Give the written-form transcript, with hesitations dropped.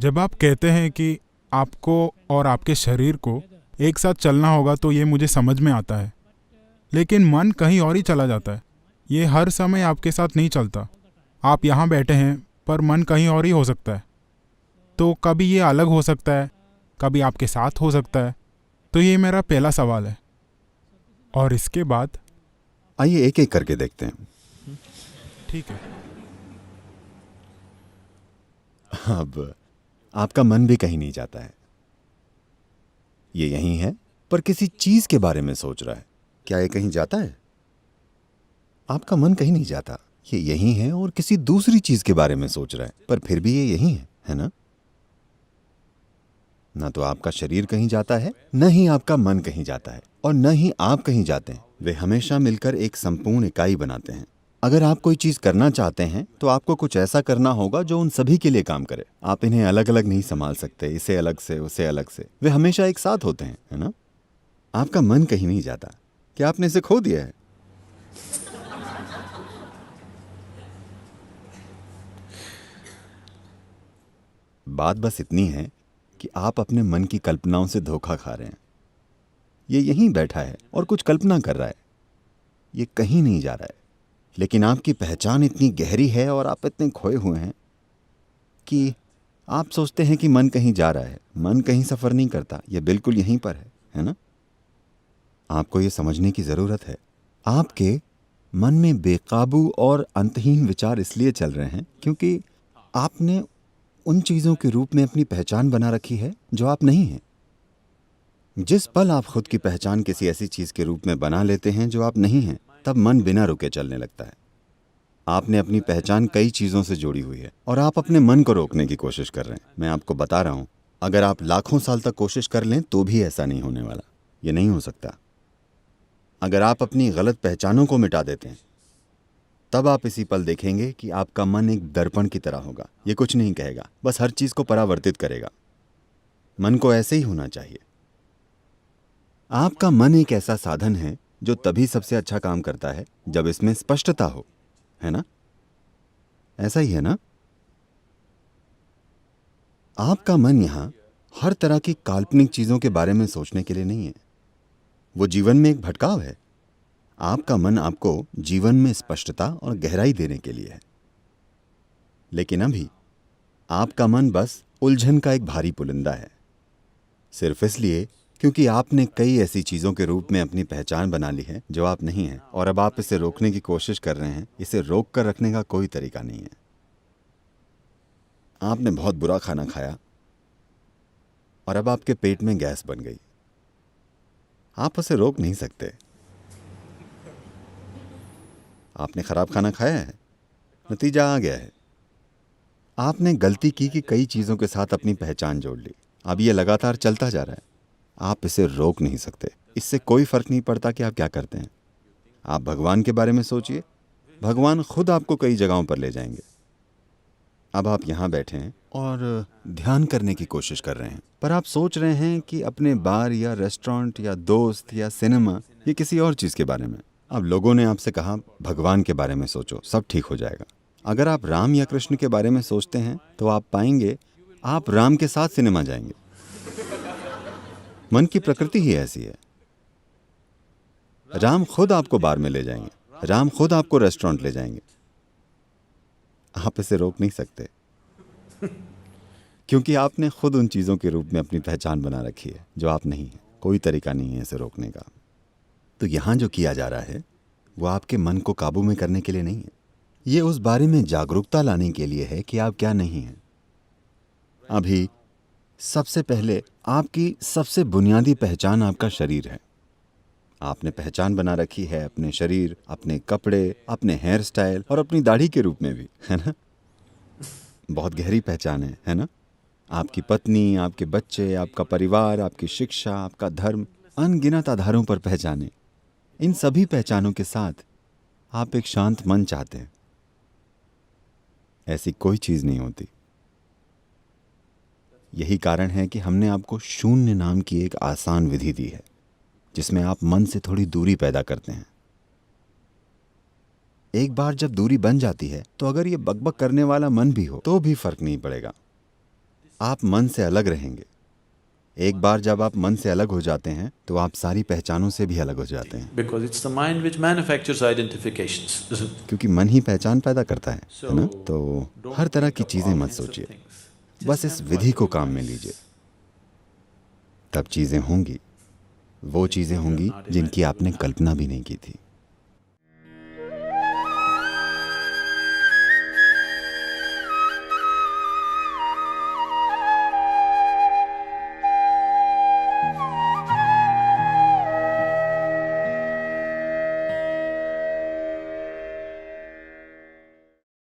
जब आप कहते हैं कि आपको और आपके शरीर को एक साथ चलना होगा तो ये मुझे समझ में आता है, लेकिन मन कहीं और ही चला जाता है। ये हर समय आपके साथ नहीं चलता। आप यहाँ बैठे हैं पर मन कहीं और ही हो सकता है। तो कभी ये अलग हो सकता है, कभी आपके साथ हो सकता है। तो ये मेरा पहला सवाल है। और इसके बाद आइए एक एक करके देखते हैं। ठीक है। अब आपका मन भी कहीं नहीं जाता है। ये यहीं है, पर किसी चीज के बारे में सोच रहा है। क्या ये कहीं जाता है? आपका मन कहीं नहीं जाता, ये यहीं है और किसी दूसरी चीज के बारे में सोच रहा है, पर फिर भी ये यहीं है ना? ना तो आपका शरीर कहीं जाता है, न ही आपका मन कहीं जाता है, और न ही आप कहीं जाते हैं। वे हमेशा मिलकर एक संपूर्ण इकाई बनाते हैं। अगर आप कोई चीज करना चाहते हैं तो आपको कुछ ऐसा करना होगा जो उन सभी के लिए काम करे। आप इन्हें अलग अलग नहीं संभाल सकते, इसे अलग से उसे अलग से। वे हमेशा एक साथ होते हैं, है ना? आपका मन कहीं नहीं जाता। क्या आपने इसे खो दिया है? बात बस इतनी है कि आप अपने मन की कल्पनाओं से धोखा खा रहे हैं। ये यहीं बैठा है और कुछ कल्पना कर रहा है। ये कहीं नहीं जा रहा है। लेकिन आपकी पहचान इतनी गहरी है और आप इतने खोए हुए हैं कि आप सोचते हैं कि मन कहीं जा रहा है। मन कहीं सफर नहीं करता, ये बिल्कुल यहीं पर है ना? आपको ये समझने की जरूरत है। आपके मन में बेकाबू और अंतहीन विचार इसलिए चल रहे हैं क्योंकि आपने उन चीजों के रूप में अपनी पहचान बना रखी है जो आप नहीं हैं। जिस पल आप खुद की पहचान किसी ऐसी चीज के रूप में बना लेते हैं जो आप नहीं हैं, तब मन बिना रुके चलने लगता है। आपने अपनी पहचान कई चीजों से जोड़ी हुई है और आप अपने मन को रोकने की कोशिश कर रहे हैं। मैं आपको बता रहा हूं, अगर आप लाखों साल तक कोशिश कर लें तो भी ऐसा नहीं होने वाला। ये नहीं हो सकता। अगर आप अपनी गलत पहचानों को मिटा देते हैं, तब आप इसी पल देखेंगे कि आपका मन एक दर्पण की तरह होगा। ये कुछ नहीं कहेगा, बस हर चीज को परावर्तित करेगा। मन को ऐसे ही होना चाहिए। आपका मन एक ऐसा साधन है जो तभी सबसे अच्छा काम करता है जब इसमें स्पष्टता हो, है ना? ऐसा ही है ना? आपका मन यहां हर तरह की काल्पनिक चीजों के बारे में सोचने के लिए नहीं है। वो जीवन में एक भटकाव है। आपका मन आपको जीवन में स्पष्टता और गहराई देने के लिए है। लेकिन अभी आपका मन बस उलझन का एक भारी पुलिंदा है, सिर्फ इसलिए क्योंकि आपने कई ऐसी चीजों के रूप में अपनी पहचान बना ली है जो आप नहीं हैं, और अब आप इसे रोकने की कोशिश कर रहे हैं। इसे रोक कर रखने का कोई तरीका नहीं है। आपने बहुत बुरा खाना खाया और अब आपके पेट में गैस बन गई। आप उसे रोक नहीं सकते। आपने खराब खाना खाया है, नतीजा आ गया है। आपने गलती की कि कई चीजों के साथ अपनी पहचान जोड़ ली। अब यह लगातार चलता जा रहा है। आप इसे रोक नहीं सकते। इससे कोई फर्क नहीं पड़ता कि आप क्या करते हैं। आप भगवान के बारे में सोचिए। भगवान खुद आपको कई जगहों पर ले जाएंगे। अब आप यहां बैठे हैं और ध्यान करने की कोशिश कर रहे हैं, पर आप सोच रहे हैं कि अपने बार या रेस्टोरेंट या दोस्त या सिनेमा या किसी और चीज के बारे में। अब लोगों ने आपसे कहा भगवान के बारे में सोचो, सब ठीक हो जाएगा। अगर आप राम या कृष्ण के बारे में सोचते हैं तो आप पाएंगे आप राम के साथ सिनेमा जाएंगे। मन की प्रकृति ही ऐसी है। राम खुद आपको बार में ले जाएंगे, राम खुद आपको रेस्टोरेंट ले जाएंगे। आप इसे रोक नहीं सकते क्योंकि आपने खुद उन चीजों के रूप में अपनी पहचान बना रखी है जो आप नहीं हैं। कोई तरीका नहीं है इसे रोकने का। तो यहां जो किया जा रहा है वो आपके मन को काबू में करने के लिए नहीं है। ये उस बारे में जागरूकता लाने के लिए है कि आप क्या नहीं हैं। अभी सबसे पहले आपकी सबसे बुनियादी पहचान आपका शरीर है। आपने पहचान बना रखी है अपने शरीर, अपने कपड़े, अपने हेयर स्टाइल और अपनी दाढ़ी के रूप में भी, है ना? बहुत गहरी पहचान है ना? आपकी पत्नी, आपके बच्चे, आपका परिवार, आपकी शिक्षा, आपका धर्म, अनगिनत आधारों पर पहचाने। इन सभी पहचानों के साथ आप एक शांत मन चाहते हैं। ऐसी कोई चीज नहीं होती। यही कारण है कि हमने आपको शून्य नाम की एक आसान विधि दी है जिसमें आप मन से थोड़ी दूरी पैदा करते हैं। एक बार जब दूरी बन जाती है तो अगर ये बकबक करने वाला मन भी हो तो भी फर्क नहीं पड़ेगा। आप मन से अलग रहेंगे। एक बार जब आप मन से अलग हो जाते हैं तो आप सारी पहचानों से भी अलग हो जाते हैं, Because it's the mind which manufactures identifications, isn't it? क्योंकि मन ही पहचान पैदा करता है ना? So, तो don't हर तरह think की of चीज़ें all मत kinds of सोचिए, things. बस Just इस employ विधि को your काम में voice. लीजिए, तब चीज़ें होंगी, वो चीज़ें होंगी जिनकी आपने कल्पना भी नहीं की थी।